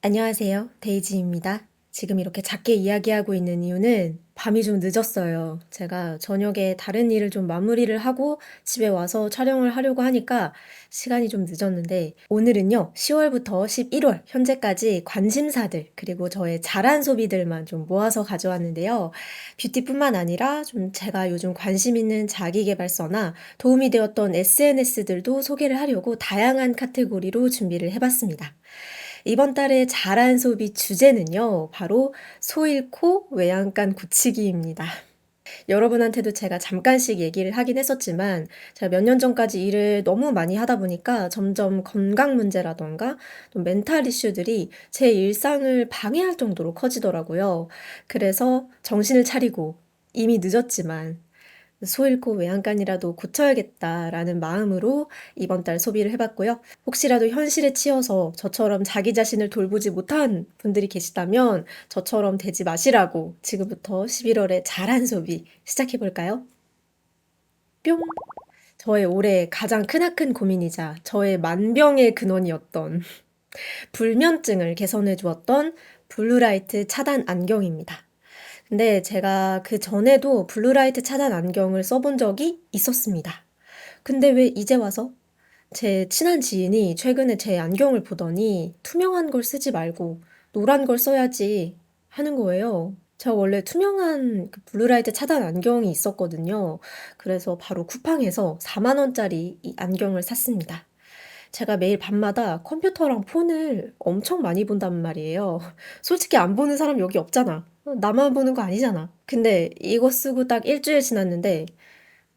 안녕하세요. 데이지입니다. 지금 이렇게 작게 이야기하고 있는 이유는 밤이 좀 늦었어요. 제가 저녁에 다른 일을 좀 마무리를 하고 집에 와서 촬영을 하려고 하니까 시간이 좀 늦었는데 오늘은요, 10월부터 11월 현재까지 관심사들 그리고 저의 잘한 소비들만 좀 모아서 가져왔는데요. 뷰티뿐만 아니라 좀 제가 요즘 관심 있는 자기계발서나 도움이 되었던 SNS들도 소개를 하려고 다양한 카테고리로 준비를 해봤습니다. 이번 달의 잘한 소비 주제는요, 바로 소 잃고 외양간 고치기입니다. 여러분한테도 제가 잠깐씩 얘기를 하긴 했었지만, 제가 몇 년 전까지 일을 너무 많이 하다 보니까 점점 건강 문제라던가 또 멘탈 이슈들이 제 일상을 방해할 정도로 커지더라고요. 그래서 정신을 차리고 이미 늦었지만 소 잃고 외양간이라도 고쳐야겠다라는 마음으로 이번 달 소비를 해봤고요. 혹시라도 현실에 치여서 저처럼 자기 자신을 돌보지 못한 분들이 계시다면 저처럼 되지 마시라고 지금부터 11월에 잘한 소비 시작해볼까요? 뿅! 저의 올해 가장 크나큰 고민이자 저의 만병의 근원이었던 불면증을 개선해 주었던 블루라이트 차단 안경입니다. 근데 제가 그전에도 블루라이트 차단 안경을 써본 적이 있었습니다. 근데 왜 이제 와서 제 친한 지인이 최근에 제 안경을 보더니 투명한 걸 쓰지 말고 노란 걸 써야지 하는 거예요. 제가 원래 투명한 그 블루라이트 차단 안경이 있었거든요. 그래서 바로 쿠팡에서 4만 원짜리 이 안경을 샀습니다. 제가 매일 밤마다 컴퓨터랑 폰을 엄청 많이 본단 말이에요. 솔직히 안 보는 사람 여기 없잖아. 나만 보는 거 아니잖아. 근데 이거 쓰고 딱 일주일 지났는데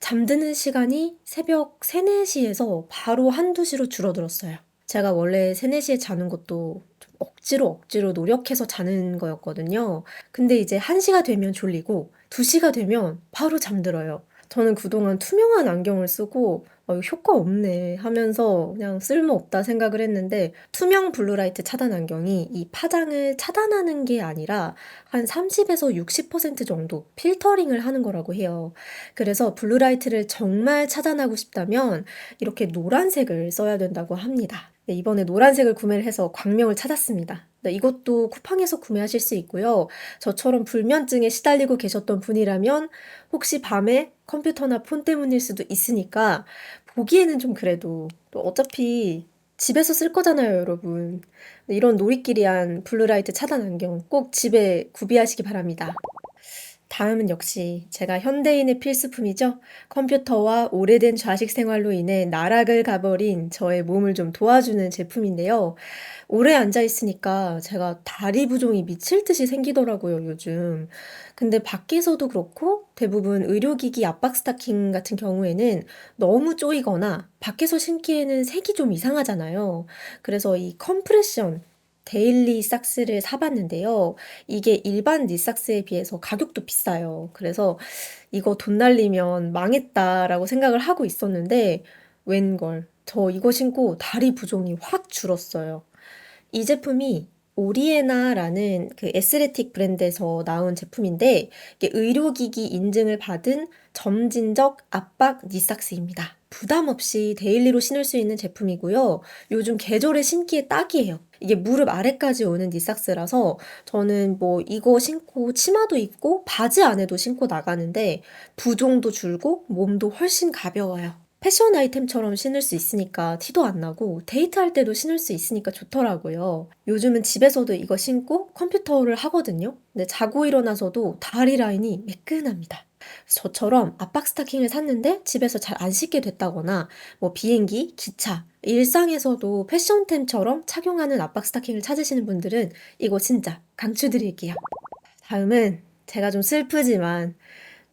잠드는 시간이 새벽 3, 4시에서 바로 한두 시로 줄어들었어요. 제가 원래 3, 4시에 자는 것도 좀 억지로 노력해서 자는 거였거든요. 근데 이제 1시가 되면 졸리고 2시가 되면 바로 잠들어요. 저는 그동안 투명한 안경을 쓰고 이거 효과 없네 하면서 그냥 쓸모없다 생각을 했는데 투명 블루라이트 차단 안경이 이 파장을 차단하는 게 아니라 한 30에서 60% 정도 필터링을 하는 거라고 해요. 그래서 블루라이트를 정말 차단하고 싶다면 이렇게 노란색을 써야 된다고 합니다. 네, 이번에 노란색을 구매를 해서 광명을 찾았습니다. 네, 이것도 쿠팡에서 구매하실 수 있고요. 저처럼 불면증에 시달리고 계셨던 분이라면 혹시 밤에 컴퓨터나 폰 때문일 수도 있으니까 보기에는 좀 그래도 또 어차피 집에서 쓸 거잖아요, 여러분. 네, 이런 놀이끼리한 블루라이트 차단 안경 꼭 집에 구비하시기 바랍니다. 다음은 역시 제가 현대인의 필수품이죠. 컴퓨터와 오래된 좌식 생활로 인해 나락을 가버린 저의 몸을 좀 도와주는 제품인데요. 오래 앉아 있으니까 제가 다리 부종이 미칠 듯이 생기더라고요, 요즘. 근데 밖에서도 그렇고 대부분 의료기기 압박 스타킹 같은 경우에는 너무 쪼이거나 밖에서 신기에는 색이 좀 이상하잖아요. 그래서 이 컴프레션 데일리 삭스를 사봤는데요. 이게 일반 니삭스에 비해서 가격도 비싸요. 그래서 이거 돈 날리면 망했다라고 생각을 하고 있었는데 웬걸. 저 이거 신고 다리 부종이 확 줄었어요. 이 제품이 오리에나라는 그 에스레틱 브랜드에서 나온 제품인데 이게 의료기기 인증을 받은 점진적 압박 니삭스입니다. 부담 없이 데일리로 신을 수 있는 제품이고요. 요즘 계절에 신기에 딱이에요. 이게 무릎 아래까지 오는 니삭스라서 저는 뭐 이거 신고 치마도 입고 바지 안에도 신고 나가는데 부종도 줄고 몸도 훨씬 가벼워요. 패션 아이템처럼 신을 수 있으니까 티도 안 나고 데이트할 때도 신을 수 있으니까 좋더라고요. 요즘은 집에서도 이거 신고 컴퓨터를 하거든요. 근데 자고 일어나서도 다리 라인이 매끈합니다. 저처럼 압박 스타킹을 샀는데 집에서 잘 안 신게 됐다거나 뭐 비행기, 기차, 일상에서도 패션템처럼 착용하는 압박 스타킹을 찾으시는 분들은 이거 진짜 강추드릴게요. 다음은 제가 좀 슬프지만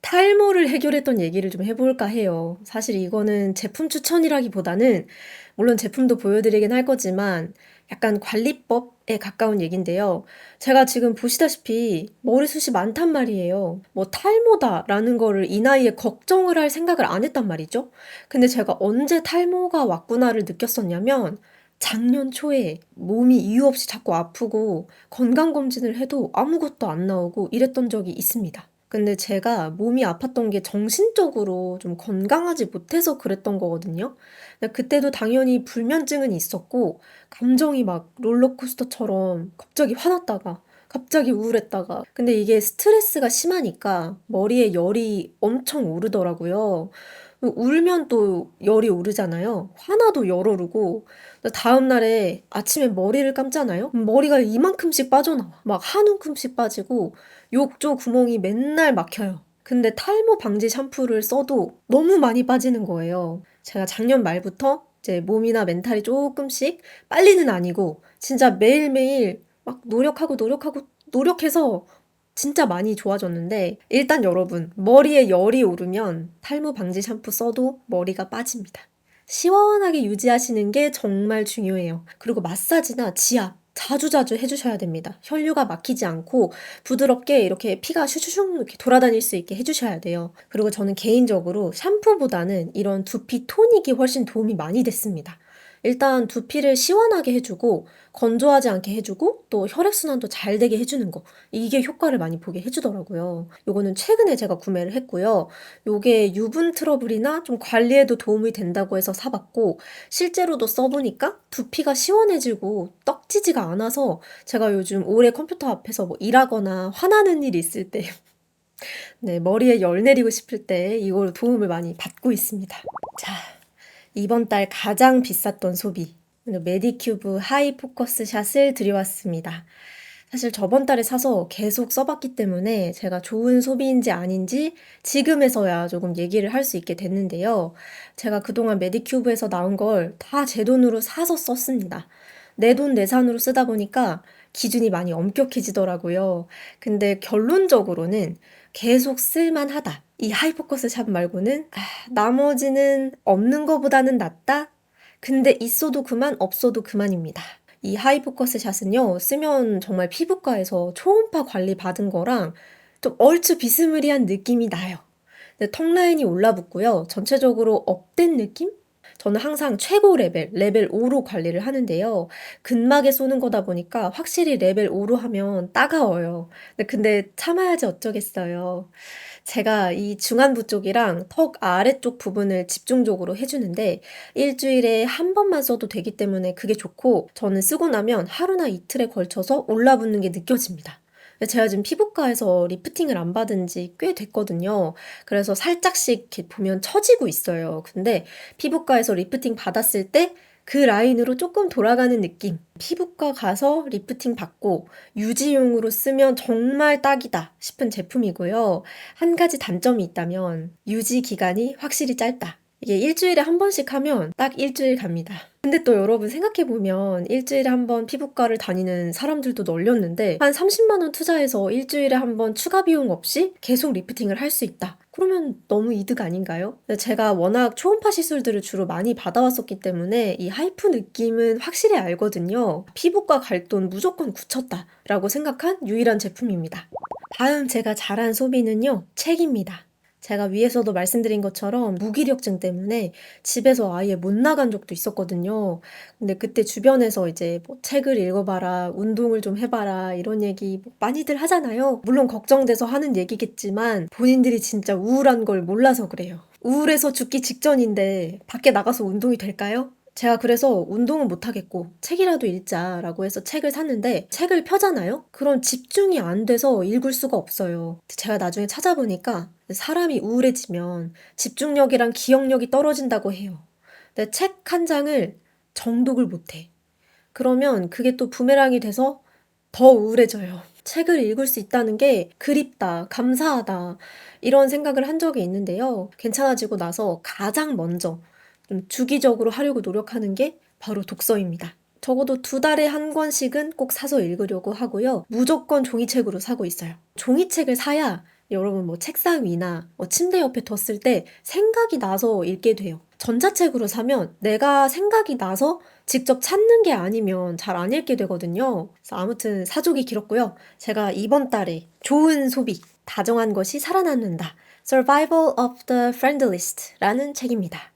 탈모를 해결했던 얘기를 좀 해볼까 해요. 사실 이거는 제품 추천이라기보다는 물론 제품도 보여드리긴 할 거지만 약간 관리법에 가까운 얘긴데요. 제가 지금 보시다시피 머리숱이 많단 말이에요. 뭐 탈모다라는 거를 이 나이에 걱정을 할 생각을 안 했단 말이죠. 근데 제가 언제 탈모가 왔구나를 느꼈었냐면 작년 초에 몸이 이유 없이 자꾸 아프고 건강검진을 해도 아무것도 안 나오고 이랬던 적이 있습니다. 근데 제가 몸이 아팠던 게 정신적으로 좀 건강하지 못해서 그랬던 거거든요. 근데 그때도 당연히 불면증은 있었고 감정이 막 롤러코스터처럼 갑자기 화났다가 갑자기 우울했다가 근데 이게 스트레스가 심하니까 머리에 열이 엄청 오르더라고요. 울면 또 열이 오르잖아요. 화나도 열 오르고 다음 날에 아침에 머리를 감잖아요. 머리가 이만큼씩 빠져나와. 막 한 움큼씩 빠지고 욕조 구멍이 맨날 막혀요. 근데 탈모 방지 샴푸를 써도 너무 많이 빠지는 거예요. 제가 작년 말부터 이제 몸이나 멘탈이 조금씩 빨리는 아니고 진짜 매일매일 막 노력해서 진짜 많이 좋아졌는데 일단 여러분 머리에 열이 오르면 탈모 방지 샴푸 써도 머리가 빠집니다. 시원하게 유지하시는 게 정말 중요해요. 그리고 마사지나 지압 자주자주 해주셔야 됩니다. 혈류가 막히지 않고 부드럽게 이렇게 피가 슈슈슝 이렇게 돌아다닐 수 있게 해주셔야 돼요. 그리고 저는 개인적으로 샴푸보다는 이런 두피 토닉이 훨씬 도움이 많이 됐습니다. 일단 두피를 시원하게 해주고 건조하지 않게 해주고 또 혈액순환도 잘 되게 해주는 거 이게 효과를 많이 보게 해주더라고요. 요거는 최근에 제가 구매를 했고요. 요게 유분 트러블이나 좀 관리에도 도움이 된다고 해서 사봤고 실제로도 써보니까 두피가 시원해지고 떡지지가 않아서 제가 요즘 오래 컴퓨터 앞에서 뭐 일하거나 화나는 일이 있을 때 네, 머리에 열 내리고 싶을 때 이걸로 도움을 많이 받고 있습니다. 자, 이번 달 가장 비쌌던 소비. 메디큐브 하이 포커스 샷을 들여왔습니다. 사실 저번 달에 사서 계속 써봤기 때문에 제가 좋은 소비인지 아닌지 지금에서야 조금 얘기를 할 수 있게 됐는데요. 제가 그동안 메디큐브에서 나온 걸 다 제 돈으로 사서 썼습니다. 내 돈 내산으로 쓰다 보니까 기준이 많이 엄격해지더라고요. 근데 결론적으로는 계속 쓸만하다. 이 하이포커스 샵 말고는 나머지는 없는 거보다는 낫다? 근데 있어도 그만 없어도 그만입니다. 이 하이포커스 샷은요 쓰면 정말 피부과에서 초음파 관리 받은 거랑 좀 얼추 비스무리한 느낌이 나요. 근데 턱 라인이 올라붙고요. 전체적으로 업된 느낌? 저는 항상 최고 레벨 5로 관리를 하는데요. 근막에 쏘는 거다 보니까 확실히 레벨 5로 하면 따가워요. 근데 참아야지 어쩌겠어요. 제가 이 중안부 쪽이랑 턱 아래쪽 부분을 집중적으로 해주는데 일주일에 한 번만 써도 되기 때문에 그게 좋고 저는 쓰고 나면 하루나 이틀에 걸쳐서 올라붙는 게 느껴집니다. 제가 지금 피부과에서 리프팅을 안 받은 지 꽤 됐거든요. 그래서 살짝씩 이렇게 보면 처지고 있어요. 근데 피부과에서 리프팅 받았을 때 그 라인으로 조금 돌아가는 느낌. 피부과 가서 리프팅 받고 유지용으로 쓰면 정말 딱이다 싶은 제품이고요. 한 가지 단점이 있다면 유지 기간이 확실히 짧다. 이게 일주일에 한 번씩 하면 딱 일주일 갑니다. 근데 또 여러분 생각해보면 일주일에 한 번 피부과를 다니는 사람들도 널렸는데 한 30만 원 투자해서 일주일에 한 번 추가 비용 없이 계속 리프팅을 할 수 있다. 그러면 너무 이득 아닌가요? 제가 워낙 초음파 시술들을 주로 많이 받아왔었기 때문에 이 하이프 느낌은 확실히 알거든요. 피부과 갈 돈 무조건 굳혔다 라고 생각한 유일한 제품입니다. 다음 제가 잘한 소비는요, 책입니다. 제가 위에서도 말씀드린 것처럼 무기력증 때문에 집에서 아예 못 나간 적도 있었거든요. 근데 그때 주변에서 이제 뭐 책을 읽어봐라, 운동을 좀 해봐라, 이런 얘기 뭐 많이들 하잖아요. 물론 걱정돼서 하는 얘기겠지만 본인들이 진짜 우울한 걸 몰라서 그래요. 우울해서 죽기 직전인데 밖에 나가서 운동이 될까요? 제가 그래서 운동은 못하겠고 책이라도 읽자라고 해서 책을 샀는데 책을 펴잖아요? 그럼 집중이 안 돼서 읽을 수가 없어요. 제가 나중에 찾아보니까 사람이 우울해지면 집중력이랑 기억력이 떨어진다고 해요. 근데 책 한 장을 정독을 못해. 그러면 그게 또 부메랑이 돼서 더 우울해져요. 책을 읽을 수 있다는 게 그립다, 감사하다, 이런 생각을 한 적이 있는데요. 괜찮아지고 나서 가장 먼저 좀 주기적으로 하려고 노력하는 게 바로 독서입니다. 적어도 2달에 한 권씩은 꼭 사서 읽으려고 하고요. 무조건 종이책으로 사고 있어요. 종이책을 사야 여러분 뭐 책상 위나 침대 옆에 뒀을 때 생각이 나서 읽게 돼요. 전자책으로 사면 내가 생각이 나서 직접 찾는 게 아니면 잘 안 읽게 되거든요. 그래서 아무튼 사족이 길었고요. 제가 이번 달에 좋은 소비, 다정한 것이 살아남는다. Survival of the Friendliest라는 책입니다.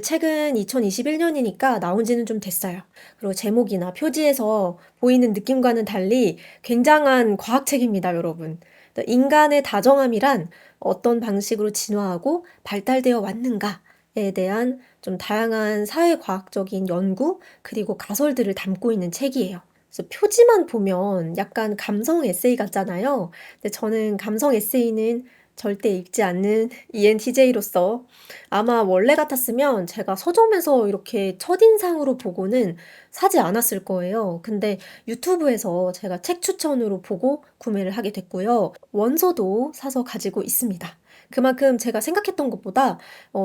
책은 2021년이니까 나온 지는 좀 됐어요. 그리고 제목이나 표지에서 보이는 느낌과는 달리 굉장한 과학책입니다, 여러분. 인간의 다정함이란 어떤 방식으로 진화하고 발달되어 왔는가에 대한 좀 다양한 사회과학적인 연구 그리고 가설들을 담고 있는 책이에요. 그래서 표지만 보면 약간 감성 에세이 같잖아요. 근데 저는 감성 에세이는 절대 읽지 않는 ENTJ로서 아마 원래 같았으면 제가 서점에서 이렇게 첫인상으로 보고는 사지 않았을 거예요. 근데 유튜브에서 제가 책 추천으로 보고 구매를 하게 됐고요. 원서도 사서 가지고 있습니다. 그만큼 제가 생각했던 것보다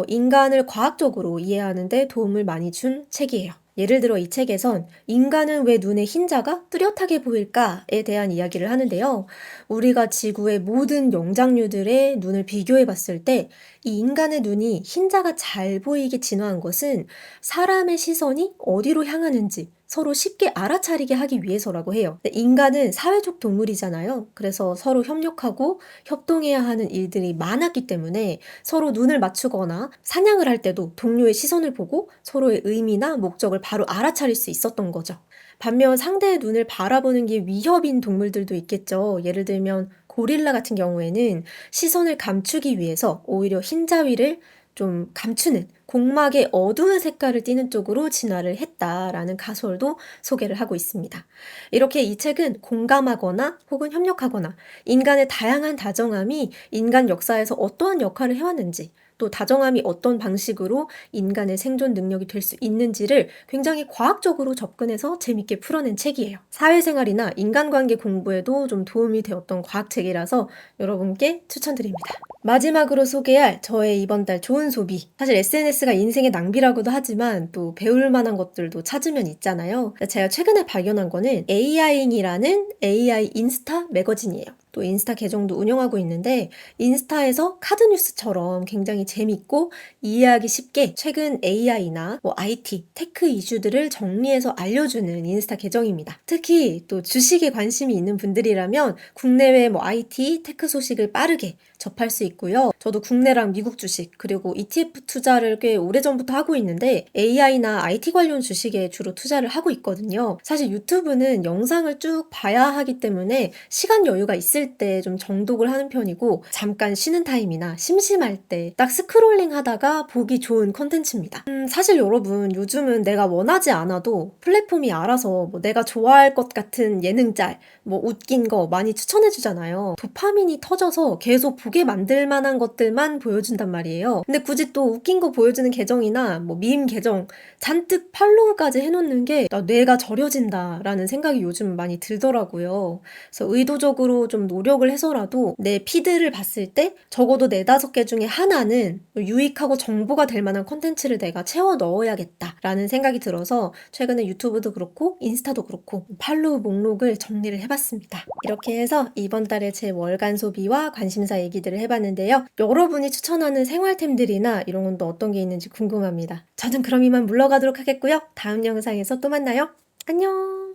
인간을 과학적으로 이해하는 데 도움을 많이 준 책이에요. 예를 들어 이 책에선 인간은 왜 눈의 흰자가 뚜렷하게 보일까에 대한 이야기를 하는데요. 우리가 지구의 모든 영장류들의 눈을 비교해 봤을 때 이 인간의 눈이 흰자가 잘 보이게 진화한 것은 사람의 시선이 어디로 향하는지 서로 쉽게 알아차리게 하기 위해서라고 해요. 인간은 사회적 동물이잖아요. 그래서 서로 협력하고 협동해야 하는 일들이 많았기 때문에 서로 눈을 맞추거나 사냥을 할 때도 동료의 시선을 보고 서로의 의미나 목적을 바로 알아차릴 수 있었던 거죠. 반면 상대의 눈을 바라보는 게 위협인 동물들도 있겠죠. 예를 들면 고릴라 같은 경우에는 시선을 감추기 위해서 오히려 흰자위를 좀 감추는 공막의 어두운 색깔을 띠는 쪽으로 진화를 했다라는 가설도 소개를 하고 있습니다. 이렇게 이 책은 공감하거나 혹은 협력하거나 인간의 다양한 다정함이 인간 역사에서 어떠한 역할을 해왔는지 또 다정함이 어떤 방식으로 인간의 생존 능력이 될 수 있는지를 굉장히 과학적으로 접근해서 재밌게 풀어낸 책이에요. 사회생활이나 인간관계 공부에도 좀 도움이 되었던 과학책이라서 여러분께 추천드립니다. 마지막으로 소개할 저의 이번 달 좋은 소비. 사실 SNS가 인생의 낭비라고도 하지만 또 배울 만한 것들도 찾으면 있잖아요. 제가 최근에 발견한 거는 AI잉이라는 AI 인스타 매거진이에요. 또 인스타 계정도 운영하고 있는데 인스타에서 카드뉴스처럼 굉장히 재밌고 이해하기 쉽게 최근 AI나 IT, 테크 이슈들을 정리해서 알려주는 인스타 계정입니다. 특히 또 주식에 관심이 있는 분들이라면 국내외 IT, 테크 소식을 빠르게 접할 수 있고요. 저도 국내랑 미국 주식 그리고 ETF 투자를 꽤 오래전부터 하고 있는데 AI나 IT 관련 주식에 주로 투자를 하고 있거든요. 사실 유튜브는 영상을 쭉 봐야 하기 때문에 시간 여유가 있을 때 좀 정독을 하는 편이고 잠깐 쉬는 타임이나 심심할 때 딱 스크롤링 하다가 보기 좋은 컨텐츠입니다. 사실 여러분 요즘은 내가 원하지 않아도 플랫폼이 알아서 내가 좋아할 것 같은 예능짤, 웃긴 거 많이 추천해 주잖아요. 도파민이 터져서 계속 보게 만들 만한 것들만 보여준단 말이에요. 근데 굳이 또 웃긴 거 보여주는 계정이나 밈 계정 잔뜩 팔로우까지 해놓는 게 나 뇌가 절여진다라는 생각이 요즘 많이 들더라고요. 그래서 의도적으로 좀 노력을 해서라도 내 피드를 봤을 때 적어도 4-5개 중에 하나는 유익하고 정보가 될 만한 콘텐츠를 내가 채워 넣어야겠다라는 생각이 들어서 최근에 유튜브도 그렇고 인스타도 그렇고 팔로우 목록을 정리를 해봤습니다. 이렇게 해서 이번 달에 제 월간 소비와 관심사 얘기들을 해봤는데요. 여러분이 추천하는 생활템들이나 이런 건 또 어떤 게 있는지 궁금합니다. 저는 그럼 이만 물러가도록 하겠고요. 다음 영상에서 또 만나요. 안녕!